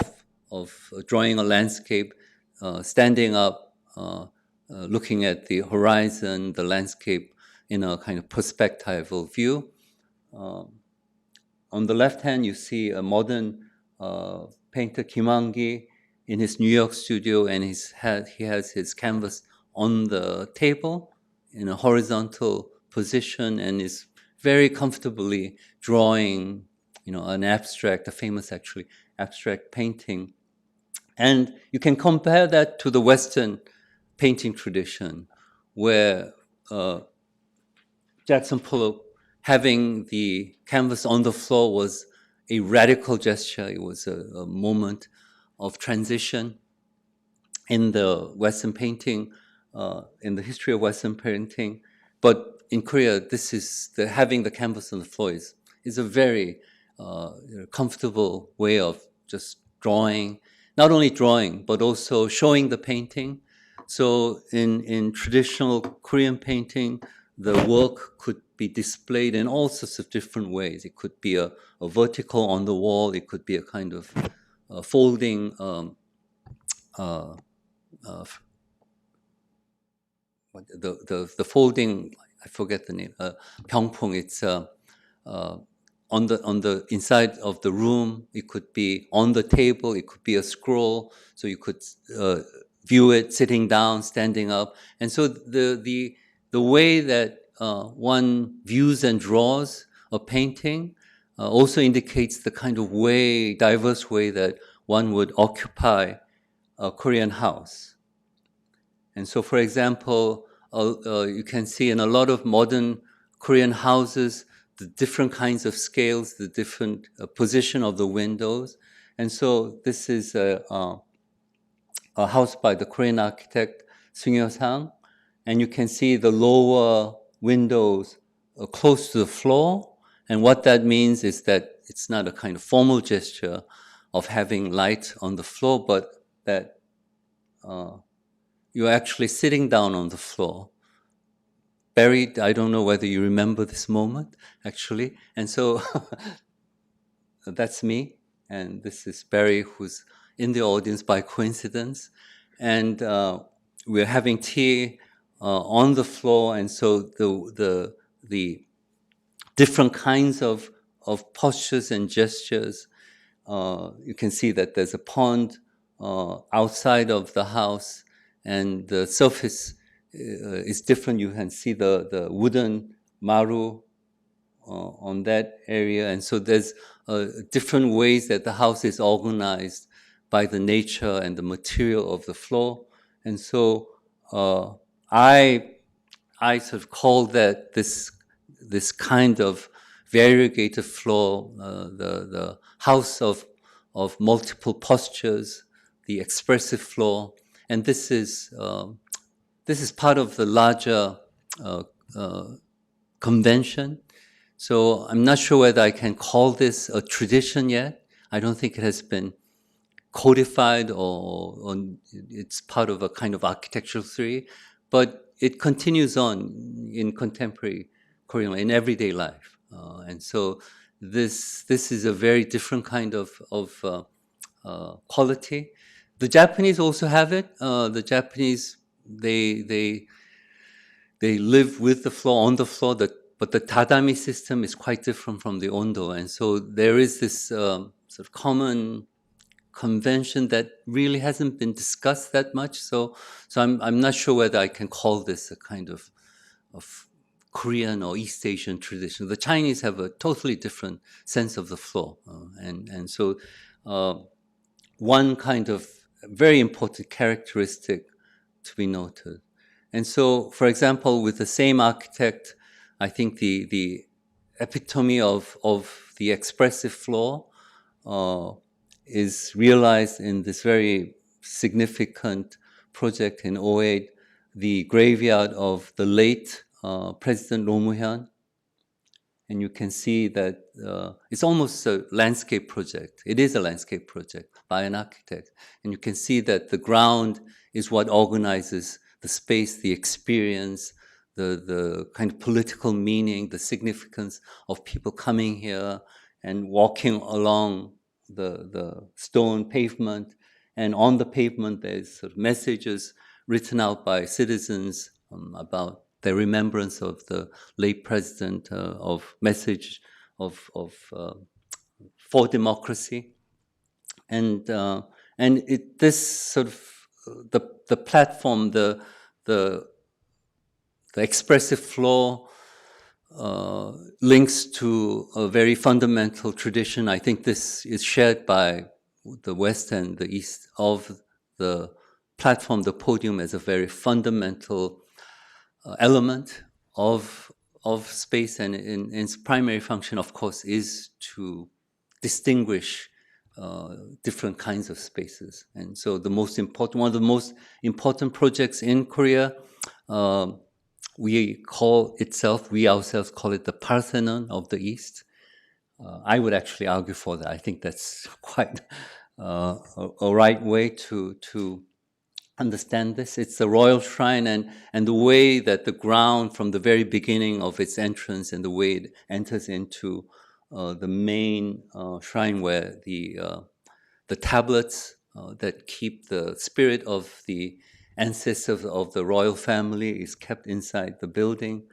drawing a landscape, standing up, looking at the horizon, the landscape in a kind of perspectival view. On the left hand, you see a modern painter, Kim Hwang-gi, in his New York studio, and he has his canvas on the table in a horizontal position and is very comfortably drawing, an abstract, a famous actually abstract painting And you can compare that to the Western painting tradition, where Jackson Pollock having the canvas on the floor was a radical gesture. It was a moment of transition in the Western painting, in the history of Western painting. But in Korea, this is having the canvas on the floor is a very comfortable way of just drawing, not only drawing, but also showing the painting. So in traditional Korean painting, the work could be displayed in all sorts of different ways. It could be a vertical on the wall. It could be a kind of folding uh, the folding, I forget the name, 병풍. It's uh, on the inside of the room. It could be on the table. It could be a scroll, so you could view it sitting down, standing up. And so the way that one views and draws a painting also indicates the kind of diverse way that one would occupy a Korean house. And so, for example, you can see in a lot of modern Korean houses the different kinds of scales, the different position of the windows. And so this is a house by the Korean architect Sung Sang, and you can see the lower windows close to the floor. And what that means is that it's not a kind of formal gesture of having light on the floor, but that you're actually sitting down on the floor. Barry, I don't know whether you remember this moment, actually. And so that's me. And this is Barry, who's in the audience by coincidence. And we're having tea on the floor. And so the different kinds of postures and gestures, you can see that there's a pond outside of the house, and the surface is different. You can see the wooden maru on that area. And so there's different ways that the house is organized by the nature and the material of the floor. And so I sort of call that this kind of variegated floor, the house of multiple postures, the expressive floor. And this is part of the larger convention. So I'm not sure whether I can call this a tradition yet. I don't think it has been codified or it's part of a kind of architectural theory, but it continues on in contemporary Korean, in everyday life. And so this is a very different kind of quality. The Japanese also have it. The Japanese, they live with the floor, on the floor, but the tatami system is quite different from the ondo. And so there is this sort of common convention that really hasn't been discussed that much. So I'm not sure whether I can call this a kind of Korean or East Asian tradition. The Chinese have a totally different sense of the floor. And so one kind of very important characteristic to be noted. And so, for example, with the same architect, I think the epitome of the expressive floor is realized in this very significant project in '08, the graveyard of the late President Roh Moo-hyun. And you can see that it's almost a landscape project. It is a landscape project by an architect. And you can see that the ground is what organizes the space, the experience, the kind of political meaning, the significance of people coming here and walking along the stone pavement. And on the pavement, there's sort of messages written out by citizens about their remembrance of the late president, of message of for democracy, and this sort of the platform, the expressive floor links to a very fundamental tradition. I think this is shared by the West and the East of the platform, the podium, as a very fundamental element of space, and in its primary function, of course, is to distinguish different kinds of spaces. And so one of the most important projects in Korea, we ourselves call it the Parthenon of the East. I would actually argue for that. I think that's quite a right way to understand this. It's the royal shrine, and the way that the ground, from the very beginning of its entrance and the way it enters into the main shrine, where the tablets that keep the spirit of the ancestors of the royal family is kept inside the building,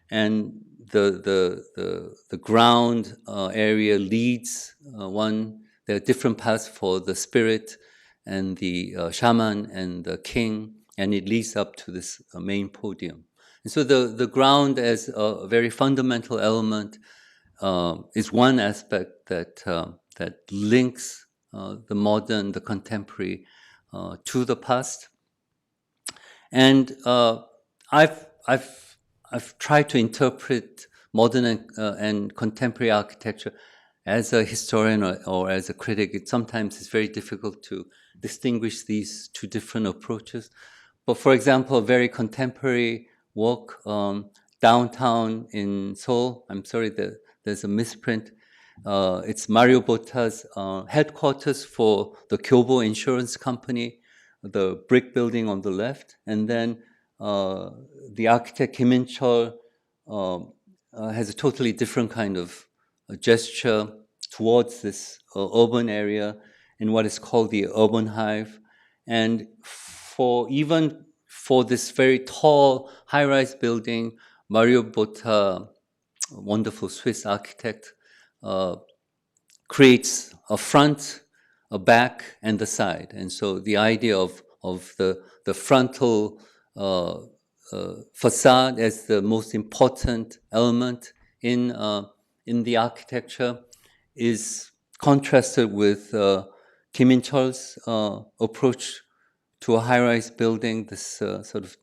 and the ground area leads one. There are different paths for the spirit and the shaman and the king, and it leads up to this main podium. And so the ground, as a very fundamental element, is one aspect that links the modern, the contemporary, to the past. And I've tried to interpret modern and contemporary architecture as a historian or as a critic. Sometimes it's very difficult to distinguish these two different approaches. But for example, a very contemporary work, downtown in Seoul. I'm sorry, there's a misprint. It's Mario Botta's headquarters for the Kyobo Insurance Company, the brick building on the left. And then the architect Kim In-chul has a totally different kind of gesture towards this urban area in what is called the urban hive. And even for this very tall high-rise building, Mario Botta, a wonderful Swiss architect, creates a front, a back, and the side. And so the idea of the frontal facade as the most important element in the architecture is contrasted with Kim In-chul's approach to a high-rise building, this sort of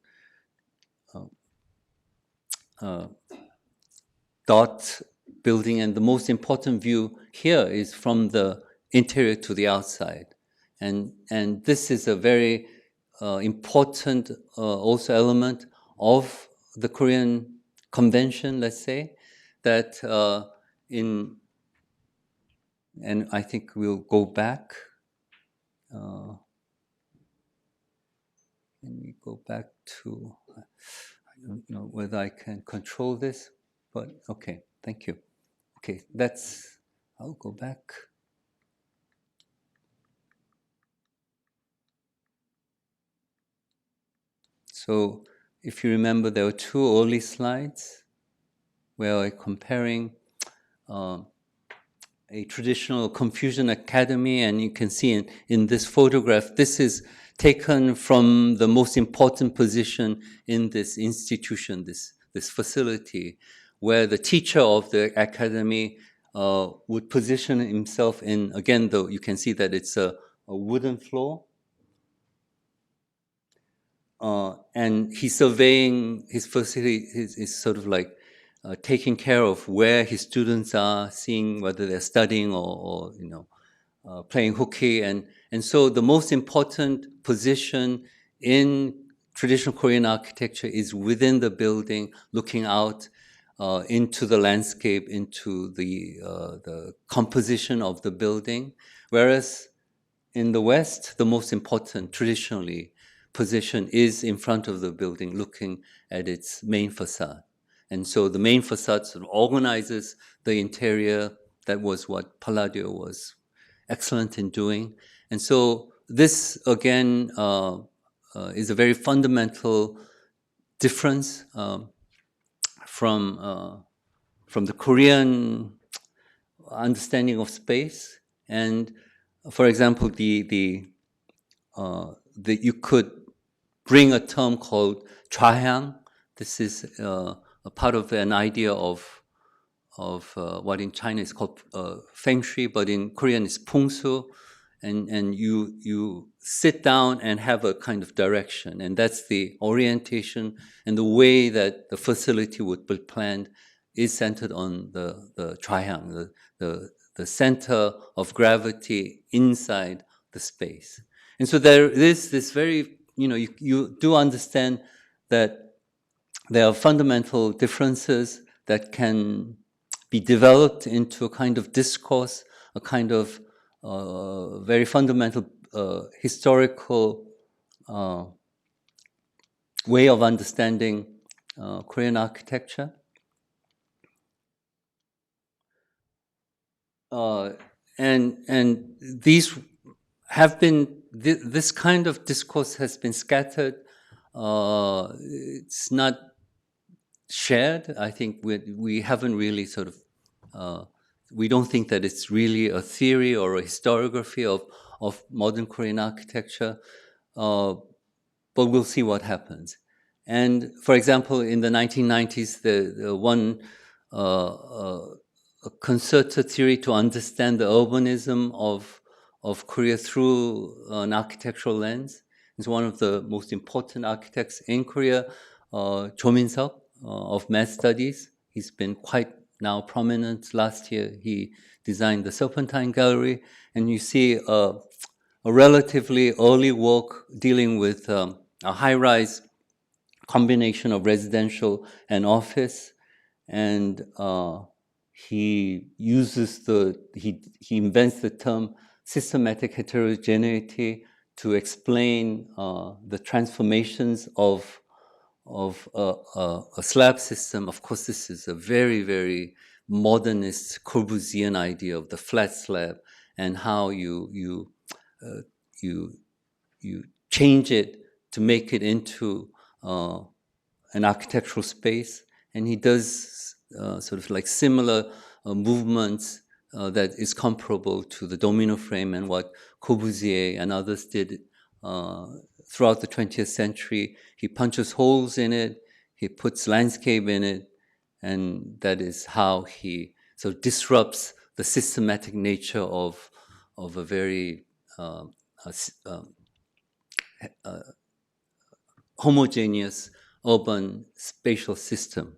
dot building. And the most important view here is from the interior to the outside. And this is a very important also element of the Korean convention, let's say, that and I think we'll go back. Let me go back to, I don't know whether I can control this, but okay, thank you. Okay, I'll go back. So if you remember, there were two early slides where I'm comparing a traditional Confucian academy, and you can see in this photograph, this is taken from the most important position in this institution, this facility, where the teacher of the academy would position himself in, again, though you can see that it's a wooden floor. And he's surveying his facility, is sort of like taking care of where his students are, seeing whether they're studying or playing hooky. And so the most important position in traditional Korean architecture is within the building, looking out into the landscape, into the composition of the building. Whereas in the West, the most important, traditionally, position is in front of the building, looking at its main facade. And so the main facade sort of organizes the interior. That was what Palladio was excellent in doing. And so this, again, is a very fundamental difference from the Korean understanding of space. And for example, you could bring a term called 좌향. This is a part of an idea of what in China is called feng shui, but in Korean is pungsu. and you sit down and have a kind of direction, and that's the orientation, and the way that the facility would be planned is centered on the triangle, the center of gravity inside the space. And so there is this very, you do understand that there are fundamental differences that can be developed into a kind of discourse, a kind of very fundamental historical way of understanding Korean architecture. And these have been, this kind of discourse has been scattered. It's not shared. I think we haven't really sort of, we don't think that it's really a theory or a historiography of modern Korean architecture, but we'll see what happens. And for example, in the 1990s, the one a concerted theory to understand the urbanism of Korea through an architectural lens is one of the most important architects in Korea, Cho Min-seok, of math studies. He's been quite now prominent. Last year, he designed the Serpentine Gallery, and you see a relatively early work dealing with a high-rise combination of residential and office, and he uses he invents the term systematic heterogeneity to explain the transformations of a slab system. Of course, this is a very, very modernist Corbusian idea of the flat slab, and how you change it to make it into an architectural space. And he does sort of like similar movements that is comparable to the domino frame and what Corbusier and others did throughout the 20th century. He punches holes in it, he puts landscape in it, and that is how he sort of disrupts the systematic nature of a very homogeneous urban spatial system.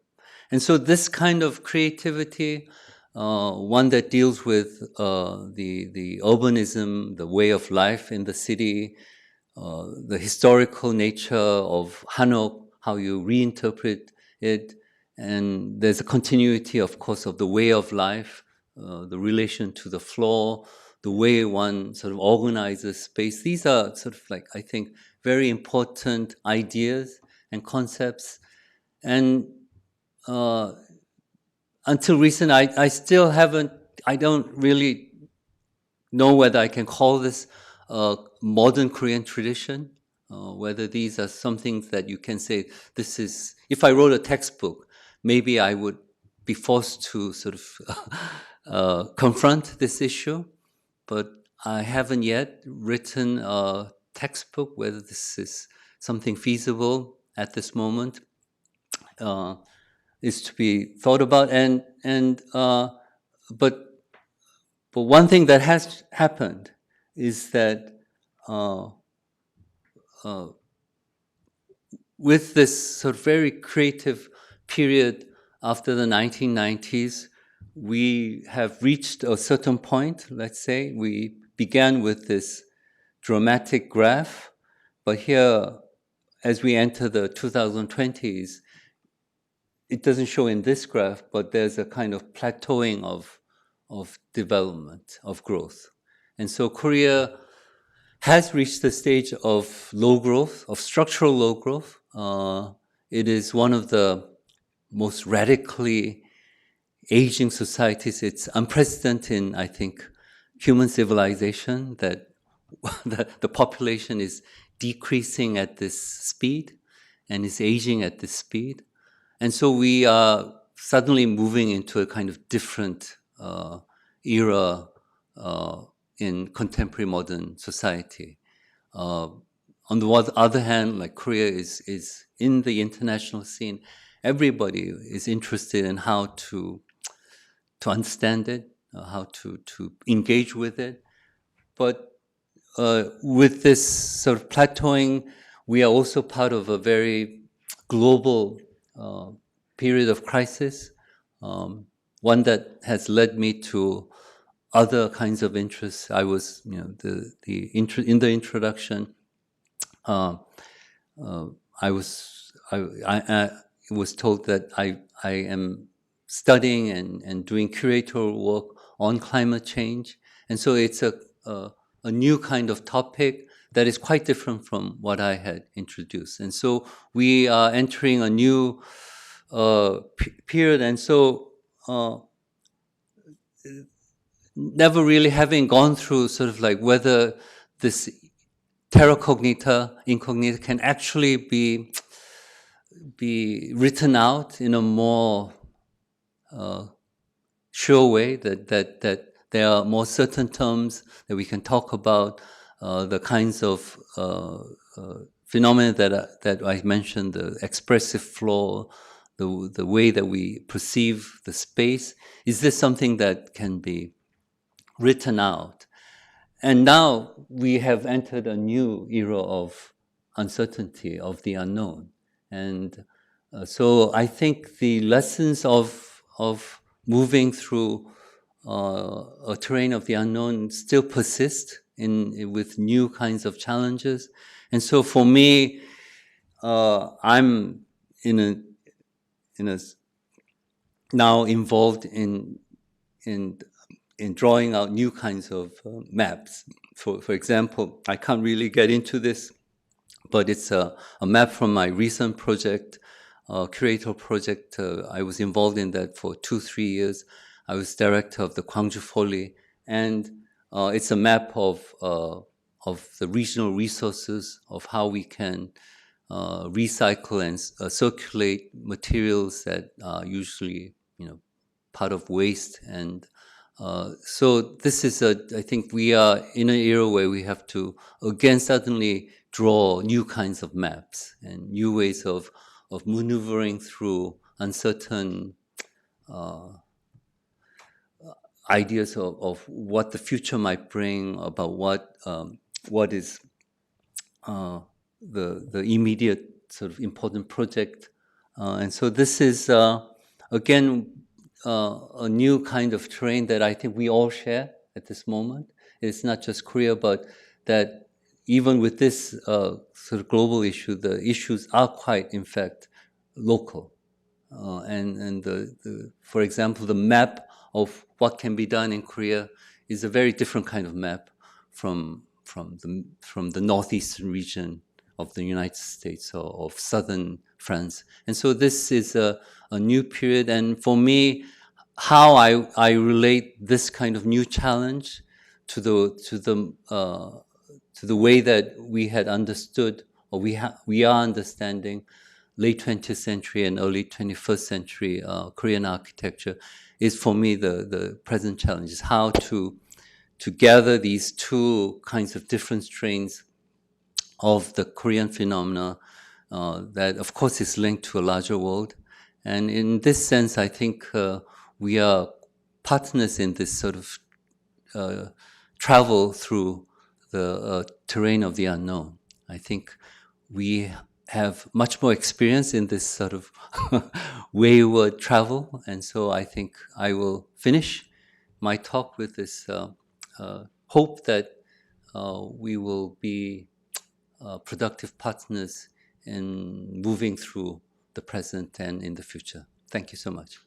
And so this kind of creativity, one that deals with the urbanism, the way of life in the city, the historical nature of Hanok, how you reinterpret it, and there's a continuity, of course, of the way of life, the relation to the floor, the way one sort of organizes space. These are sort of like, I think, very important ideas and concepts. And until recent, I still haven't, I don't really know whether I can call this a modern Korean tradition, whether these are some things that you can say, this is, if I wrote a textbook, maybe I would be forced to sort of confront this issue, but I haven't yet written a textbook, whether this is something feasible at this moment. Is to be thought about, but one thing that has happened is that with this sort of very creative period after the 1990s, we have reached a certain point. Let's say we began with this dramatic graph, but here, as we enter the 2020s, it doesn't show in this graph, but there's a kind of plateauing of development, of growth. And so Korea has reached the stage of low growth, of structural low growth. It is one of the most radically aging societies. It's unprecedented in, I think, human civilization, that the population is decreasing at this speed and is aging at this speed. And so we are suddenly moving into a kind of different era in contemporary modern society. On the other hand, like Korea is in the international scene. Everybody is interested in how to understand it, how to engage with it. But with this sort of plateauing, we are also part of a very global period of crisis, one that has led me to other kinds of interests. I was, in the introduction, uh, I was told that I am studying and doing curatorial work on climate change, and so it's a new kind of topic that is quite different from what I had introduced. And so we are entering a new period, and so never really having gone through sort of like whether this Terra Incognita can actually be written out in a more sure way, that there are more certain terms that we can talk about, the kinds of phenomena that I mentioned, the expressive flow, the way that we perceive the space. Is this something that can be written out? And now we have entered a new era of uncertainty, of the unknown. And so I think the lessons of moving through a terrain of the unknown still persist with new kinds of challenges. And so for me, I'm in a now involved in drawing out new kinds of maps. For example, I can't really get into this, but it's a map from my recent project, curator project. I was involved in that for 2-3 years. I was director of the Gwangju Folly, and it's a map of the regional resources, of how we can recycle and circulate materials that are usually, part of waste. And so this is I think we are in an era where we have to again suddenly draw new kinds of maps and new ways of maneuvering through uncertain ideas of what the future might bring, about what is the immediate sort of important project. And so this is, again, a new kind of terrain that I think we all share at this moment. It's not just Korea, but that even with this sort of global issue, the issues are quite, in fact, local. And for example, the map of what can be done in Korea is a very different kind of map from the northeastern region of the United States or of southern France. And so this is a new period. And for me, how I relate this kind of new challenge to the way that we had understood, or we are understanding, late 20th century and early 21st century Korean architecture, is for me the present challenge, is how to gather these two kinds of different strains of the Korean phenomena that, of course, is linked to a larger world. And in this sense, I think we are partners in this sort of travel through the terrain of the unknown. I think we have much more experience in this sort of wayward travel. And so I think I will finish my talk with this hope that we will be productive partners in moving through the present and in the future. Thank you so much.